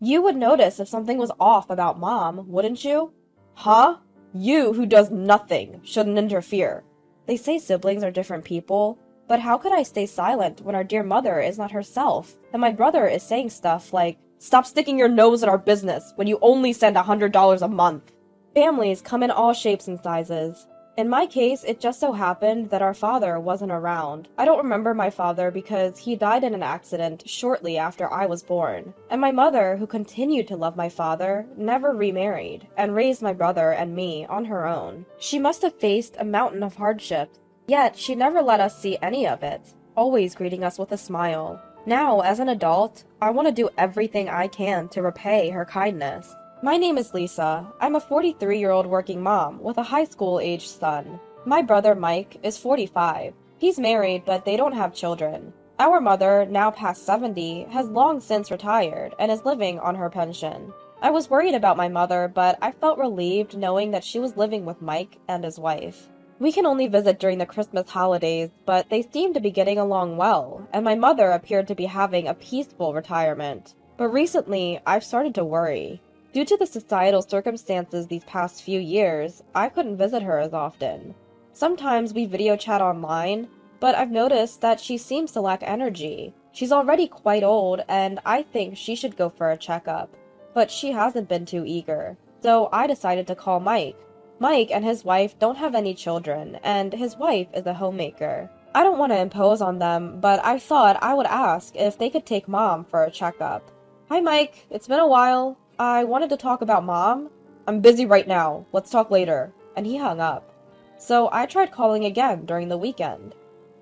You would notice if something was off about Mom, wouldn't you? Huh? You, who does nothing, shouldn't interfere. They say siblings are different people, but how could I stay silent when our dear mother is not herself, and my brother is saying stuff like, "Stop sticking your nose in our business when you only send $100 a month." Families come in all shapes and sizes. In my case, it just so happened that our father wasn't around. I don't remember my father because he died in an accident shortly after I was born. And my mother, who continued to love my father, never remarried and raised my brother and me on her own. She must have faced a mountain of hardship, yet she never let us see any of it, always greeting us with a smile. Now, as an adult, I want to do everything I can to repay her kindness. My name is Lisa. I'm a 43-year-old working mom with a high school-aged son. My brother Mike is 45. He's married, but they don't have children. Our mother, now past 70, has long since retired and is living on her pension. I was worried about my mother, but I felt relieved knowing that she was living with Mike and his wife. We can only visit during the Christmas holidays, but they seem to be getting along well, and my mother appeared to be having a peaceful retirement. But recently, I've started to worry. Due to the societal circumstances these past few years, I couldn't visit her as often. Sometimes we video chat online, but I've noticed that she seems to lack energy. She's already quite old, and I think she should go for a checkup. But she hasn't been too eager, so I decided to call Mike. Mike and his wife don't have any children, and his wife is a homemaker. I don't want to impose on them, but I thought I would ask if they could take Mom for a checkup. Hi Mike, it's been a while. I wanted to talk about Mom. I'm busy right now. Let's talk later. And he hung up. So I tried calling again during the weekend.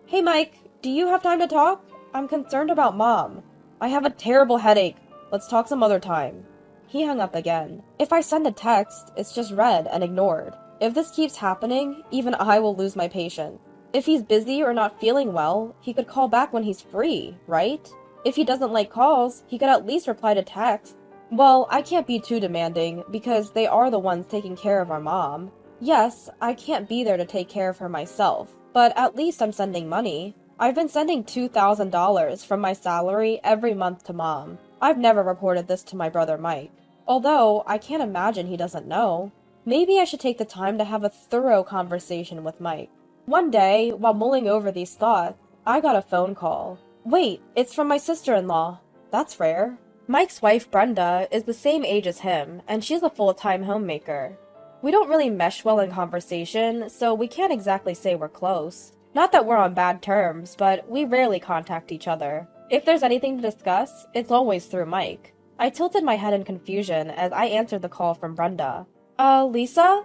Hey Mike, do you have time to talk? I'm concerned about Mom. I have a terrible headache. Let's talk some other time. He hung up again. If I send a text, it's just read and ignored. If this keeps happening, even I will lose my patience. If he's busy or not feeling well, he could call back when he's free, right? If he doesn't like calls, he could at least reply to texts. Well, I can't be too demanding, because they are the ones taking care of our mom. Yes, I can't be there to take care of her myself, but at least I'm sending money. I've been sending $2,000 from my salary every month to Mom. I've never reported this to my brother Mike, although I can't imagine he doesn't know. Maybe I should take the time to have a thorough conversation with Mike. One day, while mulling over these thoughts, I got a phone call. Wait, it's from my sister-in-law. That's rare. Mike's wife, Brenda, is the same age as him, and she's a full-time homemaker. We don't really mesh well in conversation, so we can't exactly say we're close. Not that we're on bad terms, but we rarely contact each other. If there's anything to discuss, it's always through Mike. I tilted my head in confusion as I answered the call from Brenda. Lisa?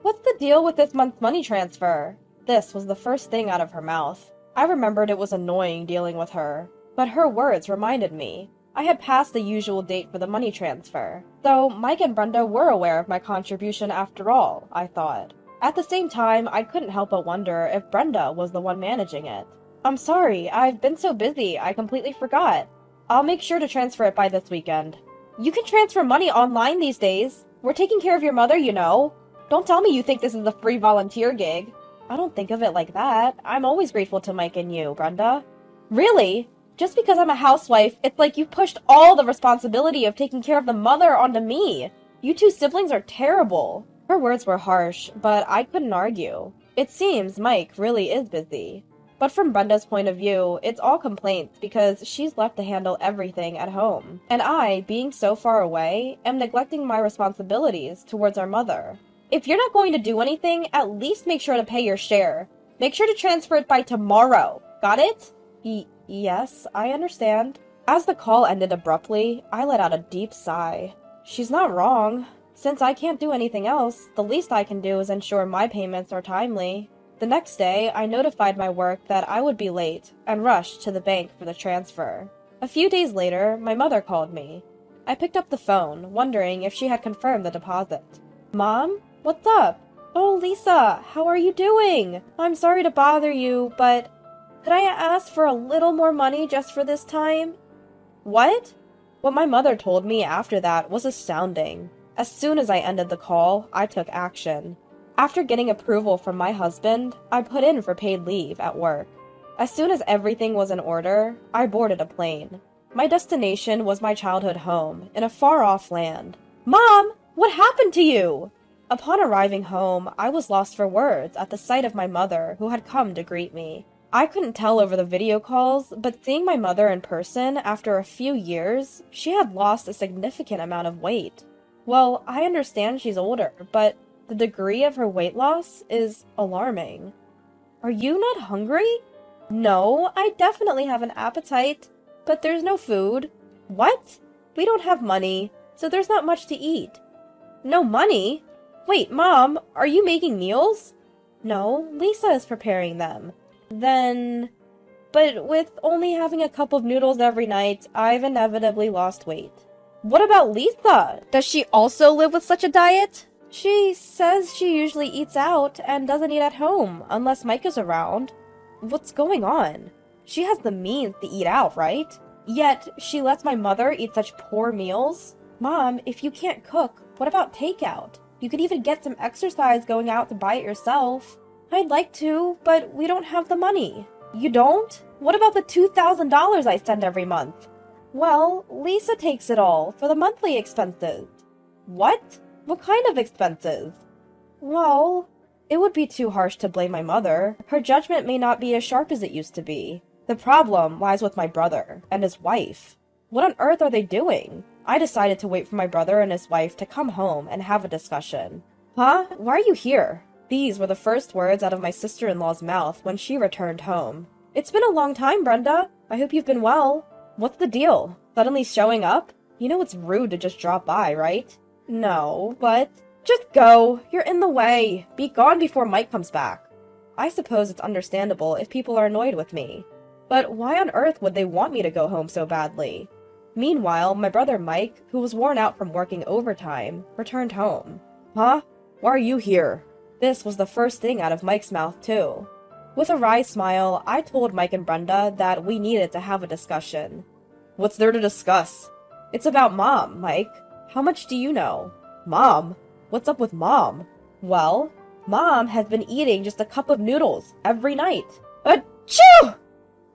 What's the deal with this month's money transfer? This was the first thing out of her mouth. I remembered it was annoying dealing with her, but her words reminded me. I had passed the usual date for the money transfer, so Mike and Brenda were aware of my contribution after all, I thought. At the same time, I couldn't help but wonder if Brenda was the one managing it. I'm sorry, I've been so busy, I completely forgot. I'll make sure to transfer it by this weekend. You can transfer money online these days. We're taking care of your mother, you know. Don't tell me you think this is a free volunteer gig. I don't think of it like that. I'm always grateful to Mike and you, Brenda. Really? Just because I'm a housewife, it's like you've pushed all the responsibility of taking care of the mother onto me. You two siblings are terrible. Her words were harsh, but I couldn't argue. It seems Mike really is busy. But from Brenda's point of view, it's all complaints because she's left to handle everything at home. And I, being so far away, am neglecting my responsibilities towards our mother. If you're not going to do anything, at least make sure to pay your share. Make sure to transfer it by tomorrow. Got it? Yes, I understand. As the call ended abruptly, I let out a deep sigh. She's not wrong. Since I can't do anything else, the least I can do is ensure my payments are timely. The next day, I notified my work that I would be late and rushed to the bank for the transfer. A few days later, my mother called me. I picked up the phone, wondering if she had confirmed the deposit. Mom? What's up? Oh, Lisa, how are you doing? I'm sorry to bother you, but could I ask for a little more money just for this time? What? What my mother told me after that was astounding. As soon as I ended the call, I took action. After getting approval from my husband, I put in for paid leave at work. As soon as everything was in order, I boarded a plane. My destination was my childhood home, in a far-off land. Mom, what happened to you? Upon arriving home, I was lost for words at the sight of my mother, who had come to greet me. I couldn't tell over the video calls, but seeing my mother in person after a few years, she had lost a significant amount of weight. Well, I understand she's older, but the degree of her weight loss is alarming. Are you not hungry? No, I definitely have an appetite, but there's no food. What? We don't have money, so there's not much to eat. No money? Wait, Mom, are you making meals? No, Lisa is preparing them. Then... But with only having a cup of noodles every night, I've inevitably lost weight. What about Lisa? Does she also live with such a diet? She says she usually eats out and doesn't eat at home unless Mike is around. What's going on? She has the means to eat out, right? Yet, she lets my mother eat such poor meals? Mom, if you can't cook, what about takeout? You could even get some exercise going out to buy it yourself. I'd like to, but we don't have the money. You don't? What about the $2,000 I send every month? Well, Lisa takes it all for the monthly expenses. What? What kind of expenses? Well, it would be too harsh to blame my mother. Her judgment may not be as sharp as it used to be. The problem lies with my brother and his wife. What on earth are they doing? I decided to wait for my brother and his wife to come home and have a discussion. Huh? Why are you here? These were the first words out of my sister-in-law's mouth when she returned home. It's been a long time, Brenda. I hope you've been well. What's the deal? Suddenly showing up? You know it's rude to just drop by, right? No, but... Just go. You're in the way. Be gone before Mike comes back. I suppose it's understandable if people are annoyed with me. But why on earth would they want me to go home so badly? Meanwhile, my brother Mike, who was worn out from working overtime, returned home. Huh? Why are you here? This was the first thing out of Mike's mouth, too. With a wry smile, I told Mike and Brenda that we needed to have a discussion. What's there to discuss? It's about Mom, Mike. How much do you know? Mom? What's up with Mom? Well, Mom has been eating just a cup of noodles every night. Achoo!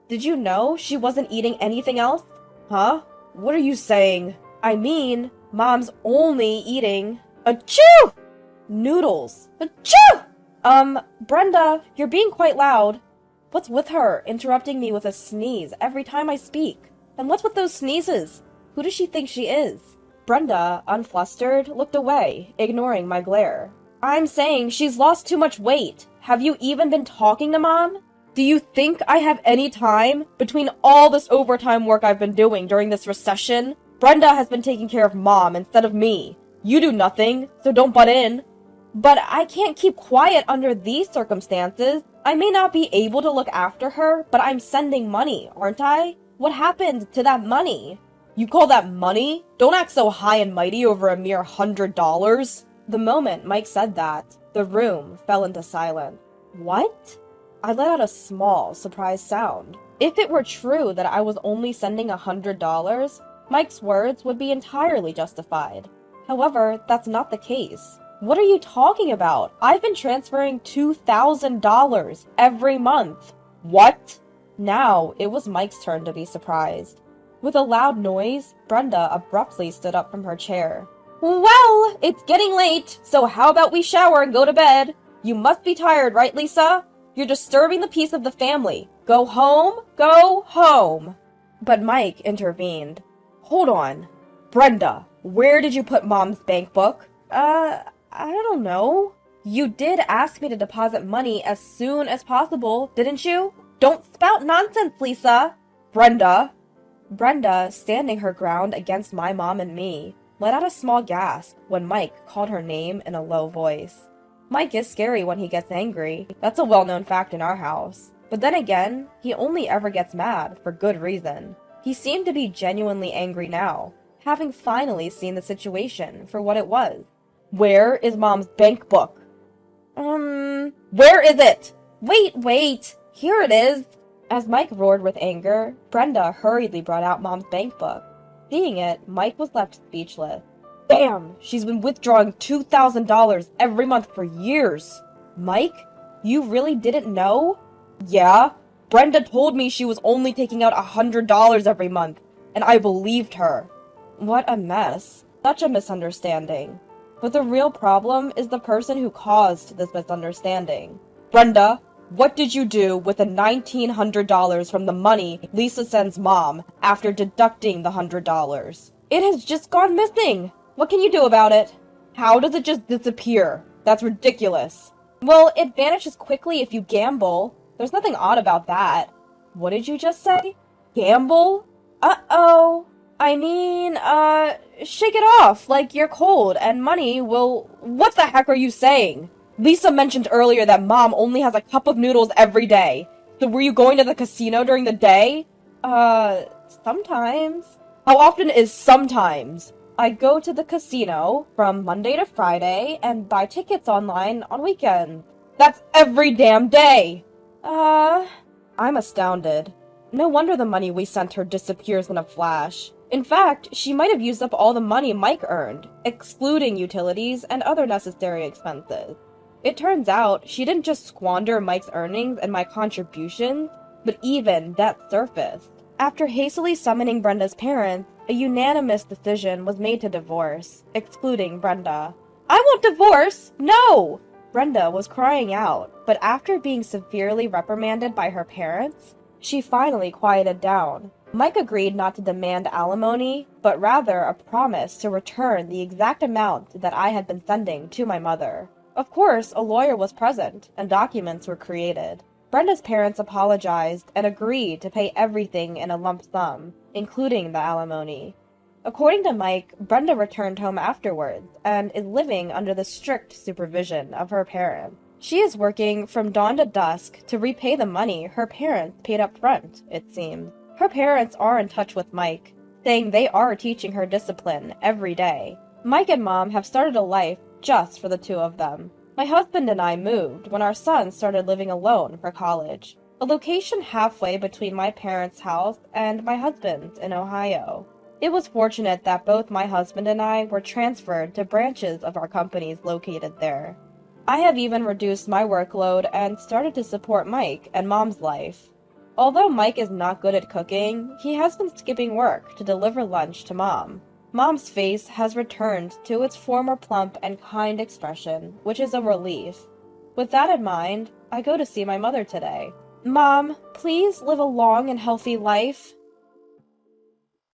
Did you know she wasn't eating anything else? Huh? What are you saying? I mean, Mom's only eating... Achoo! Noodles. Achoo! Brenda, you're being quite loud. What's with her, interrupting me with a sneeze every time I speak? And what's with those sneezes? Who does she think she is? Brenda, unflustered, looked away, ignoring my glare. I'm saying she's lost too much weight. Have you even been talking to Mom? Do you think I have any time? Between all this overtime work I've been doing during this recession, Brenda has been taking care of Mom instead of me. You do nothing, so don't butt in. But I can't keep quiet under these circumstances. I may not be able to look after her, but I'm sending money, aren't I? What happened to that money? You call that money? Don't act so high and mighty over a mere $100. The moment Mike said that, the room fell into silence. What? I let out a small, surprised sound. If it were true that I was only sending $100, Mike's words would be entirely justified. However, that's not the case. What are you talking about? I've been transferring $2,000 every month. What? Now, it was Mike's turn to be surprised. With a loud noise, Brenda abruptly stood up from her chair. Well, it's getting late, so how about we shower and go to bed? You must be tired, right, Lisa? You're disturbing the peace of the family. Go home, go home. But Mike intervened. Hold on. Brenda, where did you put Mom's bank book? I don't know. You did ask me to deposit money as soon as possible, didn't you? Don't spout nonsense, Lisa. Brenda, standing her ground against my mom and me, let out a small gasp when Mike called her name in a low voice. Mike is scary when he gets angry. That's a well-known fact in our house. But then again, he only ever gets mad for good reason. He seemed to be genuinely angry now, having finally seen the situation for what it was. Where is Mom's bank book? Where is it? Wait! Here it is! As Mike roared with anger, Brenda hurriedly brought out Mom's bank book. Seeing it, Mike was left speechless. Damn! She's been withdrawing $2,000 every month for years! Mike? You really didn't know? Yeah. Brenda told me she was only taking out $100 every month. and I believed her. What a mess. Such a misunderstanding. But the real problem is the person who caused this misunderstanding. Brenda, what did you do with the $1,900 from the money Lisa sends Mom after deducting the $100? It has just gone missing. What can you do about it? How does it just disappear? That's ridiculous. Well, it vanishes quickly if you gamble. There's nothing odd about that. What did you just say? Gamble? Uh-oh. I mean, shake it off like you're cold and money will... What the heck are you saying? Lisa mentioned earlier that Mom only has a cup of noodles every day. So were you going to the casino during the day? Sometimes. How often is sometimes? I go to the casino from Monday to Friday and buy tickets online on weekends. That's every damn day! I'm astounded. No wonder the money we sent her disappears in a flash. In fact, she might have used up all the money Mike earned, excluding utilities and other necessary expenses. It turns out she didn't just squander Mike's earnings and my contributions, but even debt surfaced. After hastily summoning Brenda's parents, a unanimous decision was made to divorce, excluding Brenda. I won't divorce! No! Brenda was crying out, but after being severely reprimanded by her parents, she finally quieted down. Mike agreed not to demand alimony, but rather a promise to return the exact amount that I had been sending to my mother. Of course, a lawyer was present, and documents were created. Brenda's parents apologized and agreed to pay everything in a lump sum, including the alimony. According to Mike, Brenda returned home afterwards and is living under the strict supervision of her parents. She is working from dawn to dusk to repay the money her parents paid up front, it seems. Her parents are in touch with Mike, saying they are teaching her discipline every day. Mike and Mom have started a life just for the two of them. My husband and I moved when our son started living alone for college, a location halfway between my parents' house and my husband's in Ohio. It was fortunate that both my husband and I were transferred to branches of our companies located there. I have even reduced my workload and started to support Mike and Mom's life. Although Mike is not good at cooking, he has been skipping work to deliver lunch to Mom. Mom's face has returned to its former plump and kind expression, which is a relief. With that in mind, I go to see my mother today. Mom, please live a long and healthy life.